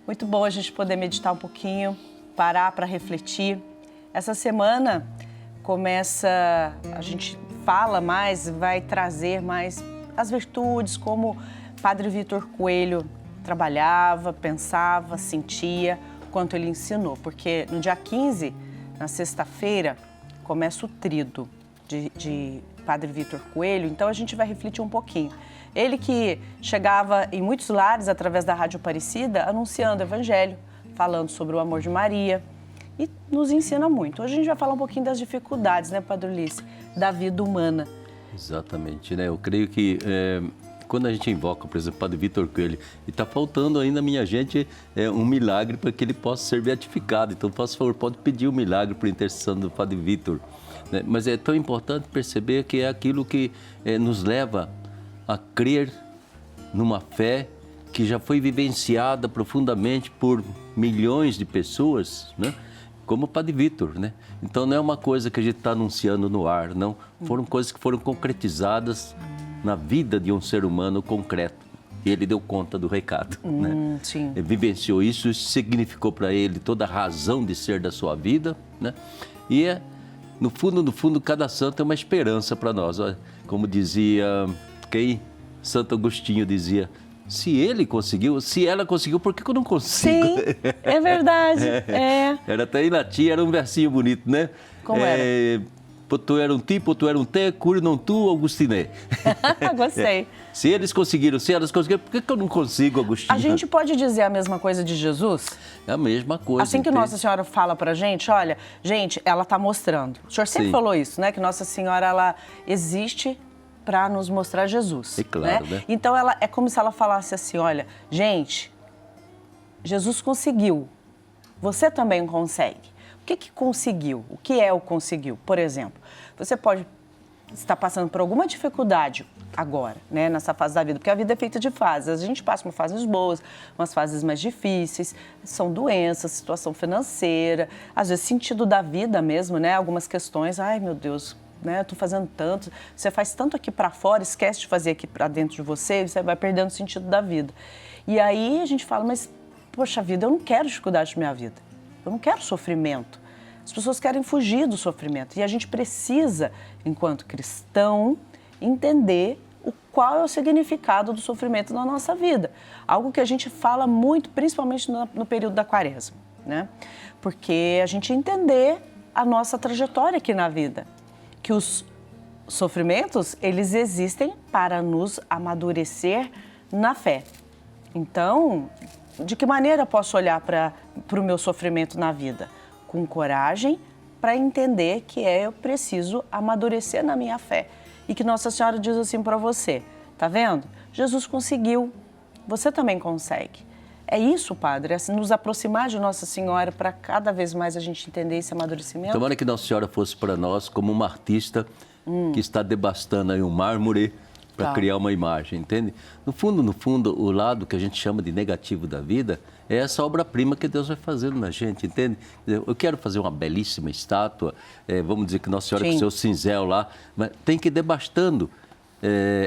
Muito bom a gente poder meditar um pouquinho, parar para refletir. Essa semana a gente fala mais, vai trazer mais as virtudes, como Padre Vitor Coelho trabalhava, pensava, sentia, quanto ele ensinou. Porque no dia 15, na sexta-feira, começa o tríduo de Padre Vitor Coelho, então a gente vai refletir um pouquinho. Ele que chegava em muitos lares através da Rádio Aparecida, anunciando o Evangelho, falando sobre o amor de Maria e nos ensina muito. Hoje a gente vai falar um pouquinho das dificuldades, né, Padre Ulisses, da vida humana. Exatamente, né? Eu creio que quando a gente invoca, por exemplo, Padre Vitor Coelho, e está faltando ainda, minha gente, um milagre para que ele possa ser beatificado. Então, por favor, pode pedir um milagre por intercessão do Padre Vitor. Né? Mas é tão importante perceber que é aquilo que nos leva a crer numa fé que já foi vivenciada profundamente por milhões de pessoas, né? Como o Padre Vitor, né? Então não é uma coisa que a gente está anunciando no ar, não. Foram coisas que foram concretizadas na vida de um ser humano concreto. E ele deu conta do recado, né? Sim. Ele vivenciou isso, isso significou para ele toda a razão de ser da sua vida, né? E no fundo, cada santo é uma esperança para nós. Olha, como dizia Santo Agostinho dizia, se ele conseguiu, se ela conseguiu, por que eu não consigo? Sim, é verdade. Era até em latim, era um versinho bonito, né? Como era? Potuerum ti, potuerum te, curi non tu, Augustine. Gostei. Se eles conseguiram, se elas conseguiram, por que eu não consigo, Agostinho? A gente pode dizer a mesma coisa de Jesus? É a mesma coisa. Assim que Nossa Senhora fala pra gente, olha, gente, ela tá mostrando. O senhor sempre falou isso, né? Que Nossa Senhora, ela existe para nos mostrar Jesus. É claro, né? Então, é como se ela falasse assim, olha, gente, Jesus conseguiu, você também consegue. O que conseguiu? O que é o conseguiu? Por exemplo, você pode estar passando por alguma dificuldade agora, né, nessa fase da vida, porque a vida é feita de fases. A gente passa por fases boas, umas fases mais difíceis, são doenças, situação financeira, às vezes sentido da vida mesmo, né? Algumas questões, ai meu Deus, né? Eu tô fazendo tanto, você faz tanto aqui para fora, esquece de fazer aqui para dentro de você, você vai perdendo o sentido da vida. E aí a gente fala, mas poxa vida, eu não quero dificuldade na minha vida, eu não quero sofrimento. As pessoas querem fugir do sofrimento e a gente precisa, enquanto cristão, entender qual é o significado do sofrimento na nossa vida. Algo que a gente fala muito, principalmente no período da Quaresma, né? Porque a gente entender a nossa trajetória aqui na vida. Que os sofrimentos, eles existem para nos amadurecer na fé. Então, de que maneira eu posso olhar para o meu sofrimento na vida? Com coragem, para entender que eu preciso amadurecer na minha fé. E que Nossa Senhora diz assim para você, tá vendo? Jesus conseguiu, você também consegue. É isso, Padre, é nos aproximar de Nossa Senhora para cada vez mais a gente entender esse amadurecimento? Tomara que Nossa Senhora fosse para nós como uma artista que está devastando aí um mármore para criar uma imagem, entende? No fundo, o lado que a gente chama de negativo da vida é essa obra-prima que Deus vai fazendo na gente, entende? Eu quero fazer uma belíssima estátua, vamos dizer que Nossa Senhora com o seu cinzel lá, mas tem que ir devastando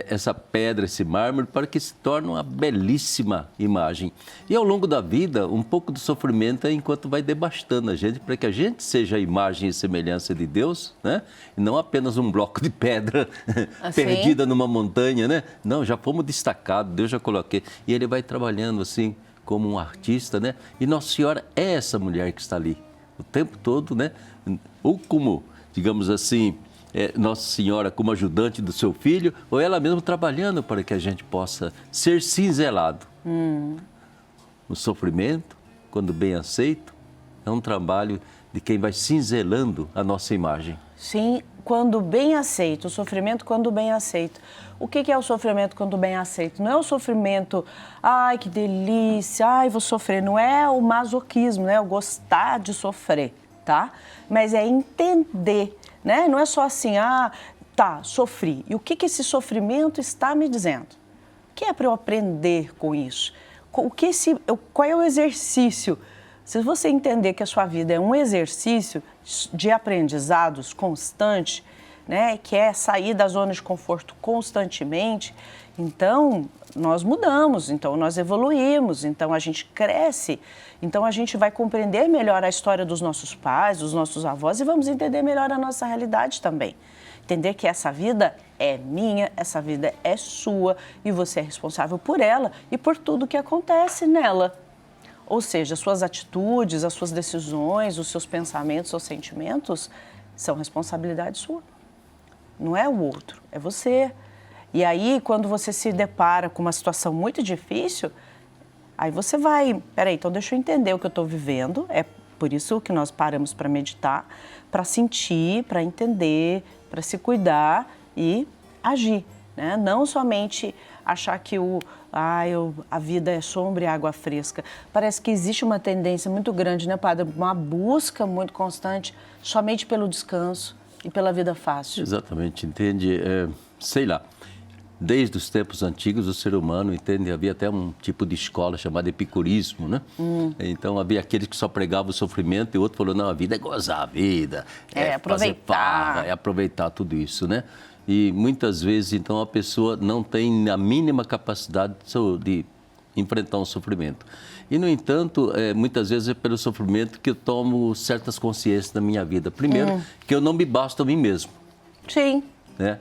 essa pedra, esse mármore, para que se torne uma belíssima imagem. E ao longo da vida, um pouco do sofrimento é enquanto vai devastando a gente, para que a gente seja a imagem e semelhança de Deus, né? E não apenas um bloco de pedra assim? Perdida numa montanha, né? Não, já fomos destacados, Deus já coloquei. E ele vai trabalhando assim, como um artista, né? E Nossa Senhora é essa mulher que está ali, o tempo todo, né? Ou como, digamos assim, Nossa Senhora como ajudante do seu filho, ou ela mesma trabalhando para que a gente possa ser cinzelado. O sofrimento, quando bem aceito, é um trabalho de quem vai cinzelando a nossa imagem. Sim, quando bem aceito, o sofrimento quando bem aceito. O que é o sofrimento quando bem aceito? Não é o sofrimento, ai que delícia, ai vou sofrer, não é o masoquismo, né? O gostar de sofrer, tá? Mas é entender, né? Não é só assim, tá, sofri. E o que esse sofrimento está me dizendo? O que é para eu aprender com isso? Qual é o exercício? Se você entender que a sua vida é um exercício de aprendizados constante, né, que é sair da zona de conforto constantemente, então nós mudamos, então nós evoluímos, então a gente cresce, então a gente vai compreender melhor a história dos nossos pais, dos nossos avós e vamos entender melhor a nossa realidade também. Entender que essa vida é minha, essa vida é sua e você é responsável por ela e por tudo que acontece nela. Ou seja, as suas atitudes, as suas decisões, os seus pensamentos ou sentimentos são responsabilidade sua. Não é o outro, é você. E aí, quando você se depara com uma situação muito difícil, aí você vai, peraí, então deixa eu entender o que eu estou vivendo, é por isso que nós paramos para meditar, para sentir, para entender, para se cuidar e agir, né? Não somente achar que a vida é sombra e água fresca. Parece que existe uma tendência muito grande, né, padre? Uma busca muito constante somente pelo descanso e pela vida fácil. Exatamente, entende? Sei lá, desde os tempos antigos o ser humano, entende? Havia até um tipo de escola chamada epicurismo, né? Então havia aqueles que só pregavam o sofrimento e outro falou, não, a vida é gozar a vida, É aproveitar. fazer farra, é aproveitar tudo isso, né? E muitas vezes, então, a pessoa não tem a mínima capacidade de enfrentar um sofrimento. E, no entanto, muitas vezes é pelo sofrimento que eu tomo certas consciências da minha vida. Primeiro, que eu não me basto a mim mesmo. Sim. Né?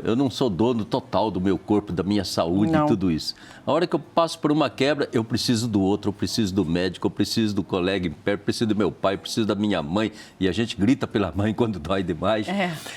Eu não sou dono total do meu corpo, da minha saúde e tudo isso. A hora que eu passo por uma quebra, eu preciso do outro, eu preciso do médico, eu preciso do colega em pé, eu preciso do meu pai, eu preciso da minha mãe. E a gente grita pela mãe quando dói demais.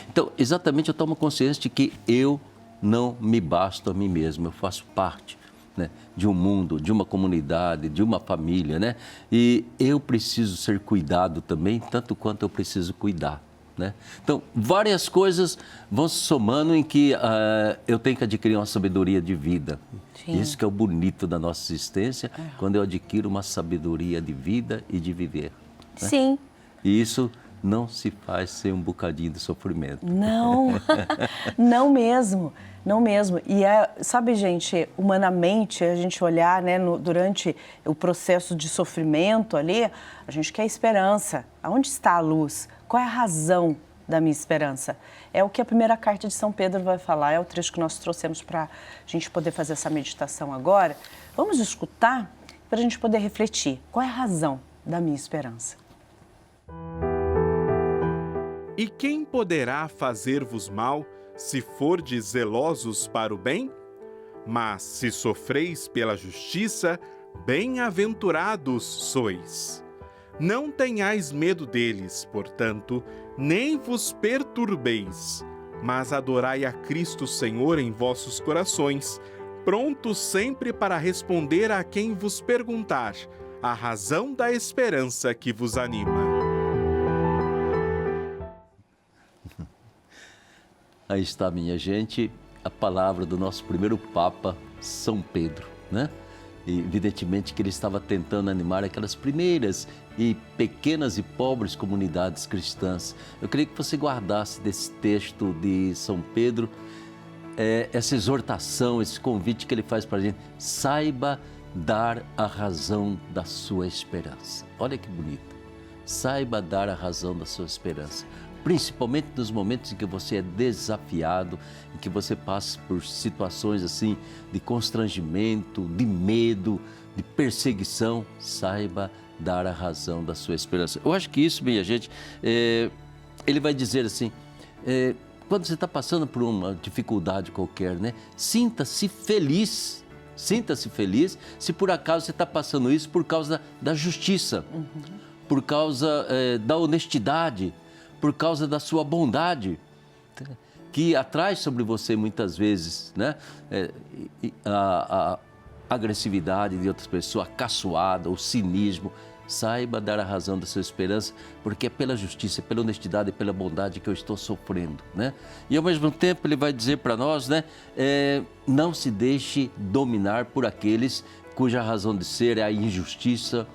Então, exatamente, eu tomo consciência de que eu não me basto a mim mesmo, eu faço parte, né, de um mundo, de uma comunidade, de uma família, né? E eu preciso ser cuidado também, tanto quanto eu preciso cuidar. Né? Então, várias coisas vão se somando em que eu tenho que adquirir uma sabedoria de vida. Sim. Isso que é o bonito da nossa existência, quando eu adquiro uma sabedoria de vida e de viver. Né? Sim. E isso não se faz sem um bocadinho de sofrimento. Não, não mesmo, não mesmo. E sabe, gente, humanamente, a gente olhar, né, durante o processo de sofrimento ali, a gente quer esperança. Aonde está a luz? Qual é a razão da minha esperança? É o que a primeira carta de São Pedro vai falar, é o trecho que nós trouxemos para a gente poder fazer essa meditação agora. Vamos escutar para a gente poder refletir. Qual é a razão da minha esperança? E quem poderá fazer-vos mal, se fordes zelosos para o bem? Mas se sofreis pela justiça, bem-aventurados sois. Não tenhais medo deles, portanto, nem vos perturbeis, mas adorai a Cristo Senhor em vossos corações, prontos sempre para responder a quem vos perguntar a razão da esperança que vos anima. Aí está, minha gente, a palavra do nosso primeiro Papa, São Pedro, né? E, evidentemente que ele estava tentando animar aquelas primeiras e pequenas e pobres comunidades cristãs. Eu queria que você guardasse desse texto de São Pedro essa exortação, esse convite que ele faz para a gente. Saiba dar a razão da sua esperança. Olha que bonito. Saiba dar a razão da sua esperança. Principalmente nos momentos em que você é desafiado, em que você passa por situações assim de constrangimento, de medo, de perseguição, saiba dar a razão da sua esperança. Eu acho que isso, minha gente, ele vai dizer assim, quando você está passando por uma dificuldade qualquer, né, sinta-se feliz se por acaso você está passando isso por causa da justiça, por causa da honestidade, por causa da sua bondade, que atrai sobre você muitas vezes, né, a agressividade de outras pessoas, a caçoada, o cinismo. Saiba dar a razão da sua esperança, porque é pela justiça, pela honestidade e pela bondade que eu estou sofrendo, né? E ao mesmo tempo ele vai dizer para nós, né, não se deixe dominar por aqueles cuja razão de ser é a injustiça,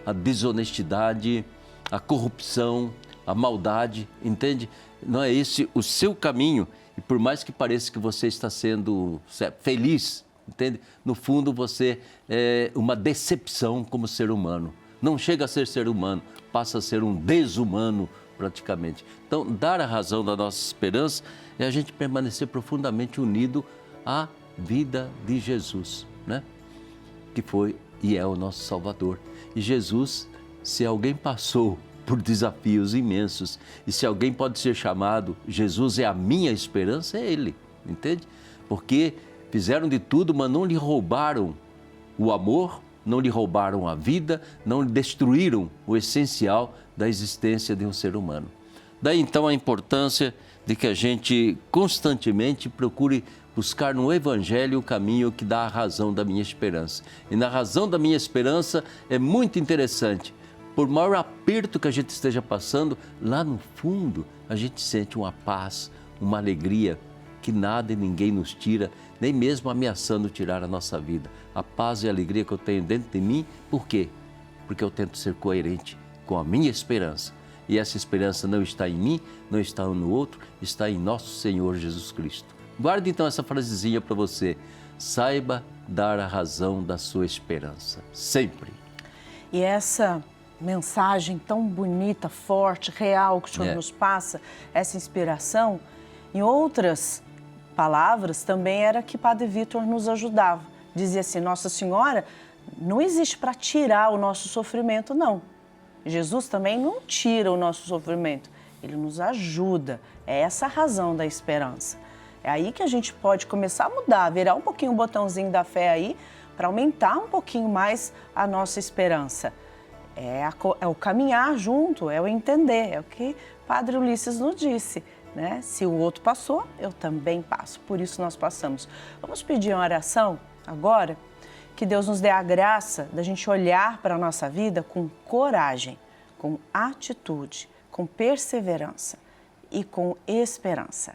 a desonestidade, a corrupção, a maldade, entende? Não é esse o seu caminho, e por mais que pareça que você está sendo feliz, entende? No fundo você é uma decepção como ser humano. Não chega a ser humano, passa a ser um desumano praticamente. Então, dar a razão da nossa esperança é a gente permanecer profundamente unido à vida de Jesus, né? Que foi e é o nosso Salvador. E Jesus, se alguém passou por desafios imensos, e se alguém pode ser chamado, Jesus é a minha esperança, é Ele, entende? Porque fizeram de tudo, mas não lhe roubaram o amor, não lhe roubaram a vida, não lhe destruíram o essencial da existência de um ser humano. Daí então a importância de que a gente constantemente procure buscar no Evangelho o caminho que dá a razão da minha esperança. E na razão da minha esperança é muito interessante. Por maior aperto que a gente esteja passando, lá no fundo a gente sente uma paz, uma alegria que nada e ninguém nos tira, nem mesmo ameaçando tirar a nossa vida. A paz e a alegria que eu tenho dentro de mim, por quê? Porque eu tento ser coerente com a minha esperança. E essa esperança não está em mim, não está no outro, está em nosso Senhor Jesus Cristo. Guarde então essa frasezinha para você. Saiba dar a razão da sua esperança, sempre. E essa mensagem tão bonita, forte, real que o Senhor nos passa, essa inspiração, em outras palavras também era que Padre Vítor nos ajudava. Dizia assim, Nossa Senhora não existe para tirar o nosso sofrimento, não. Jesus também não tira o nosso sofrimento, Ele nos ajuda. É essa a razão da esperança. É aí que a gente pode começar a mudar, virar um pouquinho o botãozinho da fé aí, para aumentar um pouquinho mais a nossa esperança. É o caminhar junto, é o entender, é o que Padre Ulisses nos disse, né? Se o outro passou, eu também passo, por isso nós passamos. Vamos pedir uma oração agora? Que Deus nos dê a graça da gente olhar para a nossa vida com coragem, com atitude, com perseverança e com esperança.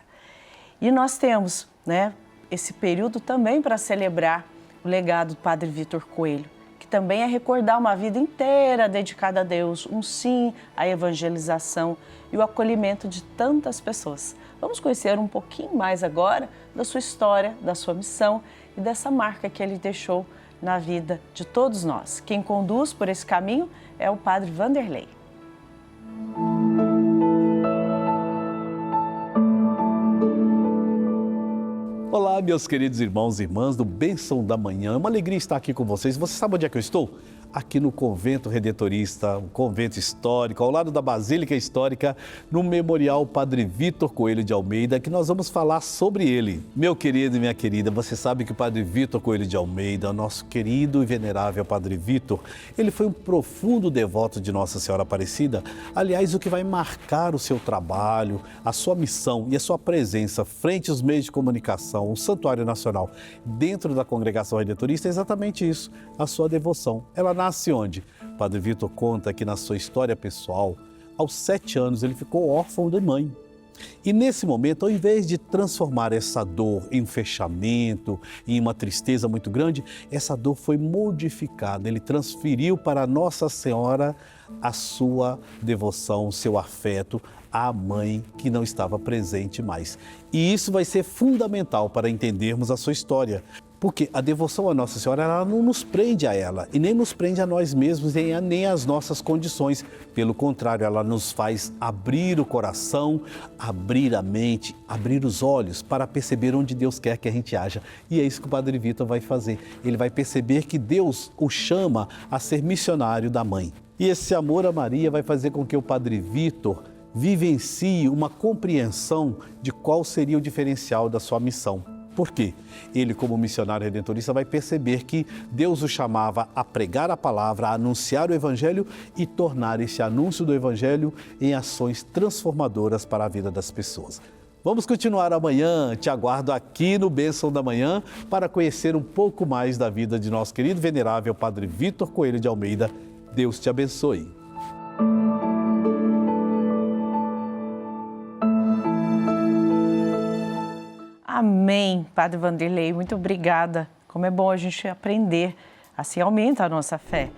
E nós temos, né, esse período também para celebrar o legado do Padre Vítor Coelho, que também é recordar uma vida inteira dedicada a Deus, um sim à evangelização e o acolhimento de tantas pessoas. Vamos conhecer um pouquinho mais agora da sua história, da sua missão e dessa marca que ele deixou na vida de todos nós. Quem conduz por esse caminho é o Padre Vanderlei. Olá, meus queridos irmãos e irmãs do Bênção da Manhã. É uma alegria estar aqui com vocês. Você sabe onde é que eu estou? Aqui no Convento Redentorista, um convento histórico, ao lado da Basílica Histórica, no Memorial Padre Vítor Coelho de Almeida, que nós vamos falar sobre ele. Meu querido e minha querida, você sabe que o Padre Vítor Coelho de Almeida, nosso querido e venerável Padre Vítor, ele foi um profundo devoto de Nossa Senhora Aparecida. Aliás, o que vai marcar o seu trabalho, a sua missão e a sua presença frente aos meios de comunicação, o Santuário Nacional, dentro da Congregação Redentorista, é exatamente isso, a sua devoção. Ela nasce onde? Padre Vítor conta que na sua história pessoal, aos 7 anos ele ficou órfão de mãe. E nesse momento, ao invés de transformar essa dor em um fechamento, em uma tristeza muito grande, essa dor foi modificada. Ele transferiu para Nossa Senhora a sua devoção, o seu afeto à mãe que não estava presente mais. E isso vai ser fundamental para entendermos a sua história. Porque a devoção à Nossa Senhora, ela não nos prende a ela e nem nos prende a nós mesmos, nem às nossas condições. Pelo contrário, ela nos faz abrir o coração, abrir a mente, abrir os olhos para perceber onde Deus quer que a gente haja. E é isso que o Padre Vítor vai fazer. Ele vai perceber que Deus o chama a ser missionário da mãe. E esse amor a Maria vai fazer com que o Padre Vítor vivencie uma compreensão de qual seria o diferencial da sua missão. Por quê? Ele, como missionário redentorista, vai perceber que Deus o chamava a pregar a palavra, a anunciar o Evangelho e tornar esse anúncio do Evangelho em ações transformadoras para a vida das pessoas. Vamos continuar amanhã, te aguardo aqui no Bênção da Manhã para conhecer um pouco mais da vida de nosso querido venerável Padre Vítor Coelho de Almeida. Deus te abençoe. Amém, Padre Vanderlei, muito obrigada. Como é bom a gente aprender, assim aumenta a nossa fé.